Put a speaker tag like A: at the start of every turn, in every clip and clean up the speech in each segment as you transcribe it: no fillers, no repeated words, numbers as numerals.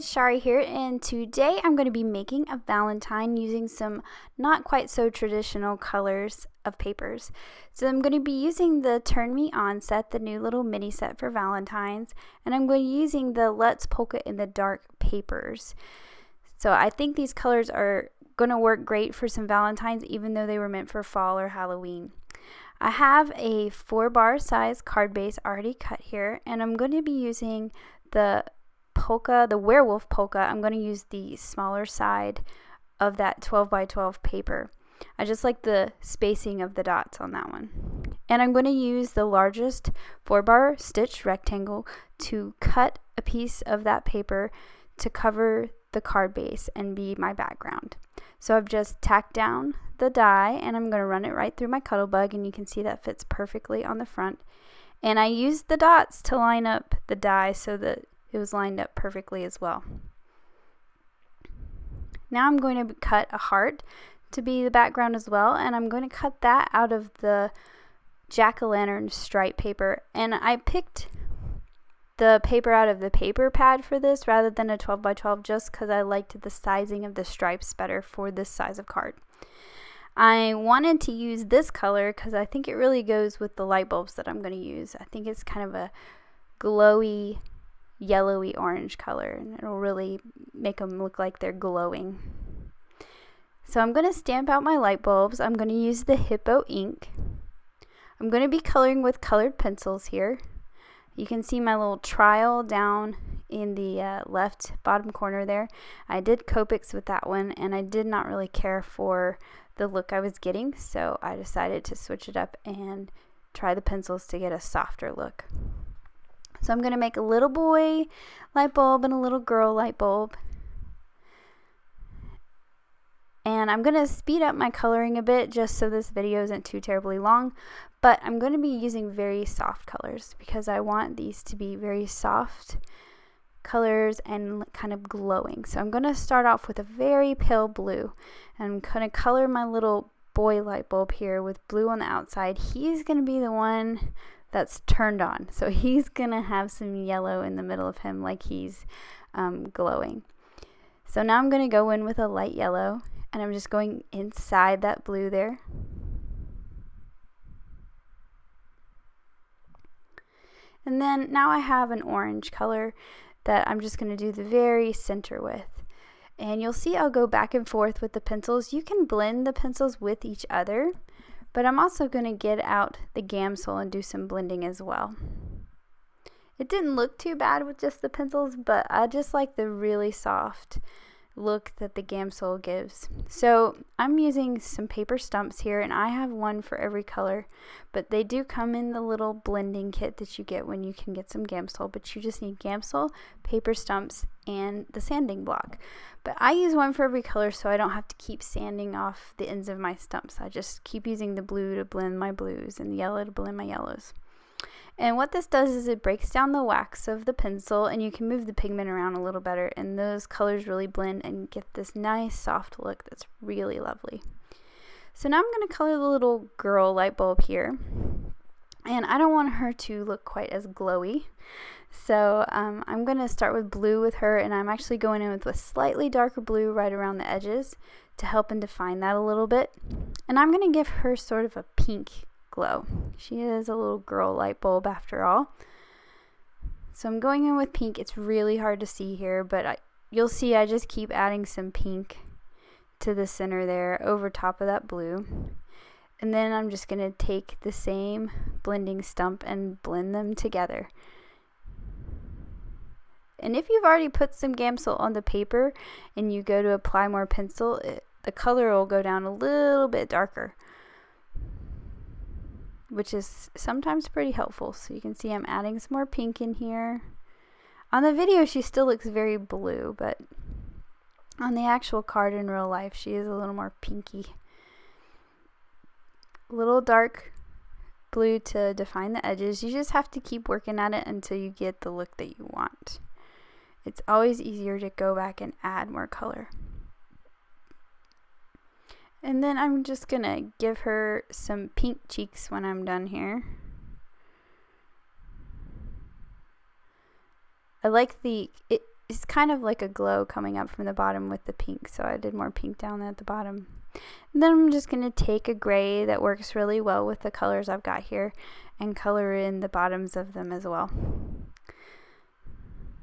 A: it's Chari here, and today I'm going to be making a Valentine using some not quite so traditional colors of papers. So I'm going to be using the Turn Me On set, the new little mini set for Valentines, and I'm going to be using the Let's Polka in the Dark papers. So I think these colors are going to work great for some Valentines, even though they were meant for fall or Halloween. I have a 4-bar size card base already cut here, and I'm going to be using the polka, the werewolf polka. I'm going to use the smaller side of that 12 by 12 paper. I just like the spacing of the dots on that one. And I'm going to use the largest 4-bar stitch rectangle to cut a piece of that paper to cover the card base and be my background. So I've just tacked down the die and I'm going to run it right through my Cuttlebug, and you can see that fits perfectly on the front. And I used the dots to line up the die so that it was lined up perfectly as well. Now I'm going to cut a heart to be the background as well, and I'm going to cut that out of the jack-o'-lantern stripe paper. And I picked the paper out of the paper pad for this rather than a 12 by 12 just because I liked the sizing of the stripes better for this size of card. I wanted to use this color because I think it really goes with the light bulbs that I'm going to use. I think it's kind of a glowy, yellowy orange color, and it'll really make them look like they're glowing. So I'm going to stamp out my light bulbs. I'm going to use the Hippo ink. I'm going to be coloring with colored pencils here. You can see my little trial down in the left bottom corner there. I did Copics with that one, and I did not really care for the look I was getting, so I decided to switch it up and try the pencils to get a softer look. So I'm going to make a little boy light bulb and a little girl light bulb. And I'm going to speed up my coloring a bit just so this video isn't too terribly long. But I'm going to be using very soft colors because I want these to be very soft colors and kind of glowing. So I'm going to start off with a very pale blue. And I'm going to color my little boy light bulb here with blue on the outside. He's going to be the one that's turned on. So he's going to have some yellow in the middle of him like he's glowing. So now I'm going to go in with a light yellow, and I'm just going inside that blue there. And then now I have an orange color that I'm just going to do the very center with. And you'll see I'll go back and forth with the pencils. You can blend the pencils with each other, but I'm also going to get out the gamsol and do some blending as well. It didn't look too bad with just the pencils, but I just like the really soft look that the gamsol gives. So I'm using some paper stumps here, and I have one for every color, but they do come in the little blending kit that you get when you can get some gamsol, but you just need gamsol, paper stumps, and the sanding block. But I use one for every color so I don't have to keep sanding off the ends of my stumps. I just keep using the blue to blend my blues and the yellow to blend my yellows. And what this does is it breaks down the wax of the pencil, and you can move the pigment around a little better, and those colors really blend and get this nice soft look that's really lovely. So now I'm going to color the little girl light bulb here, and I don't want her to look quite as glowy. So I'm going to start with blue with her, and I'm actually going in with a slightly darker blue right around the edges to help and define that a little bit. And I'm going to give her sort of a pink glow. She is a little girl light bulb after all. So I'm going in with pink. It's really hard to see here, but you'll see I just keep adding some pink to the center there over top of that blue. And then I'm just going to take the same blending stump and blend them together. And if you've already put some gamsol on the paper and you go to apply more pencil, the color will go down a little bit darker, which is sometimes pretty helpful. So you can see I'm adding some more pink in here. On the video she still looks very blue, but on the actual card in real life she is a little more pinky. A little dark blue to define the edges. You just have to keep working at it until you get the look that you want. It's always easier to go back and add more color. And then I'm just going to give her some pink cheeks when I'm done here. I like it's kind of like a glow coming up from the bottom with the pink, so I did more pink down there at the bottom. And then I'm just going to take a gray that works really well with the colors I've got here and color in the bottoms of them as well.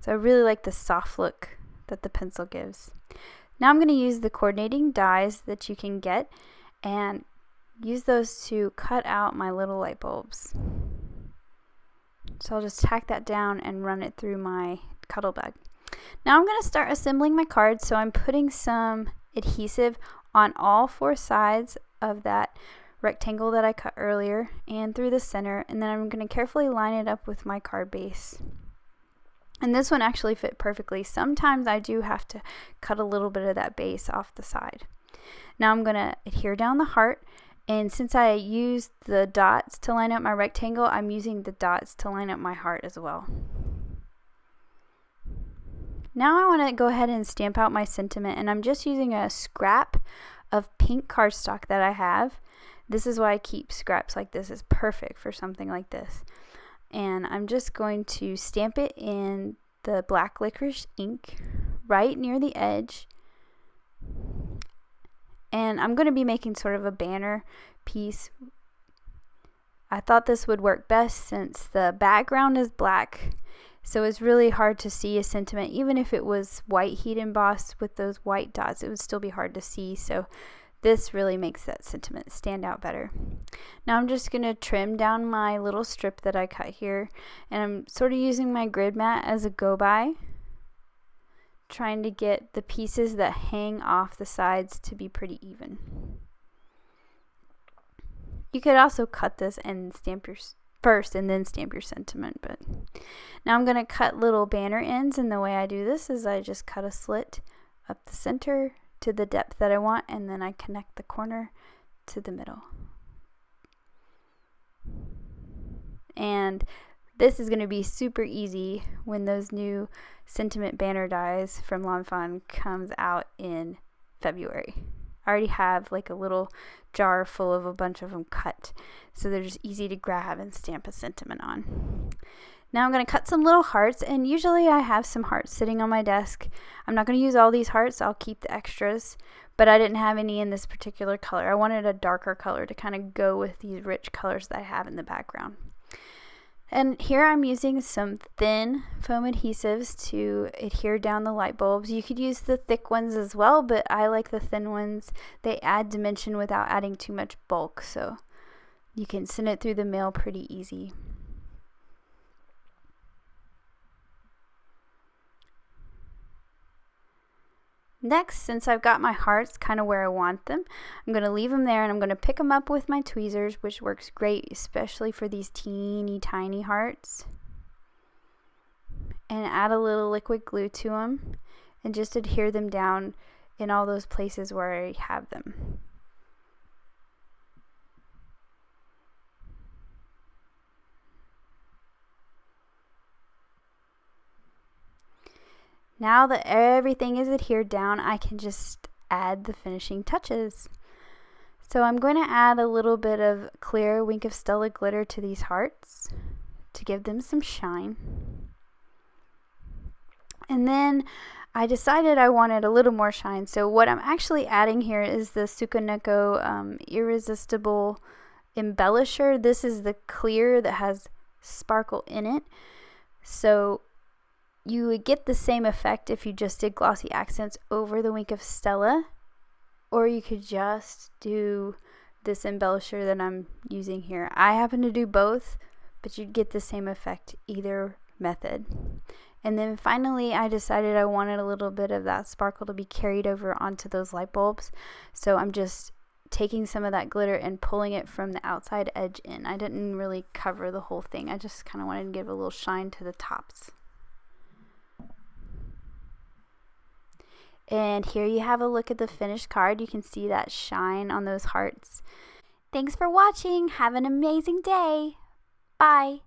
A: So I really like the soft look that the pencil gives. Now I'm going to use the coordinating dies that you can get and use those to cut out my little light bulbs. So I'll just tack that down and run it through my cuddle bag. Now I'm going to start assembling my card, so I'm putting some adhesive on all 4 sides of that rectangle that I cut earlier and through the center, and then I'm going to carefully line it up with my card base. And this one actually fit perfectly. Sometimes I do have to cut a little bit of that base off the side. Now I'm going to adhere down the heart, and since I used the dots to line up my rectangle, I'm using the dots to line up my heart as well. Now I want to go ahead and stamp out my sentiment, and I'm just using a scrap of pink cardstock that I have. This is why I keep scraps like this. It's perfect for something like this. And I'm just going to stamp it in the black licorice ink right near the edge. And I'm going to be making sort of a banner piece. I thought this would work best since the background is black. So it's really hard to see a sentiment. Even if it was white heat embossed with those white dots, it would still be hard to see. So this really makes that sentiment stand out better. Now I'm just going to trim down my little strip that I cut here. And I'm sort of using my grid mat as a go-by, trying to get the pieces that hang off the sides to be pretty even. You could also cut this and stamp your first and then stamp your sentiment, but now I'm going to cut little banner ends, and the way I do this is I just cut a slit up the center to the depth that I want, and then I connect the corner to the middle. And this is going to be super easy when those new sentiment banner dies from Lawn Fawn comes out in February. I already have like a little jar full of a bunch of them cut, so they're just easy to grab and stamp a sentiment on. Now I'm going to cut some little hearts, and usually I have some hearts sitting on my desk. I'm not going to use all these hearts, I'll keep the extras, but I didn't have any in this particular color. I wanted a darker color to kind of go with these rich colors that I have in the background. And here I'm using some thin foam adhesives to adhere down the light bulbs. You could use the thick ones as well, but I like the thin ones. They add dimension without adding too much bulk, so you can send it through the mail pretty easy. Next, since I've got my hearts kind of where I want them, I'm going to leave them there, and I'm going to pick them up with my tweezers, which works great, especially for these teeny tiny hearts. And add a little liquid glue to them, and just adhere them down in all those places where I have them. Now that everything is adhered down, I can just add the finishing touches. So I'm going to add a little bit of clear Wink of Stella glitter to these hearts to give them some shine. And then I decided I wanted a little more shine. So what I'm actually adding here is the Sukaneko Irresistible Embellisher. This is the clear that has sparkle in it. So you would get the same effect if you just did glossy accents over the Wink of Stella, or you could just do this embellisher that I'm using here. I happen to do both, but you'd get the same effect either method. And then finally I decided I wanted a little bit of that sparkle to be carried over onto those light bulbs, so I'm just taking some of that glitter and pulling it from the outside edge in. I didn't really cover the whole thing, I just kind of wanted to give a little shine to the tops. And here you have a look at the finished card. You can see that shine on those hearts. Thanks for watching. Have an amazing day. Bye.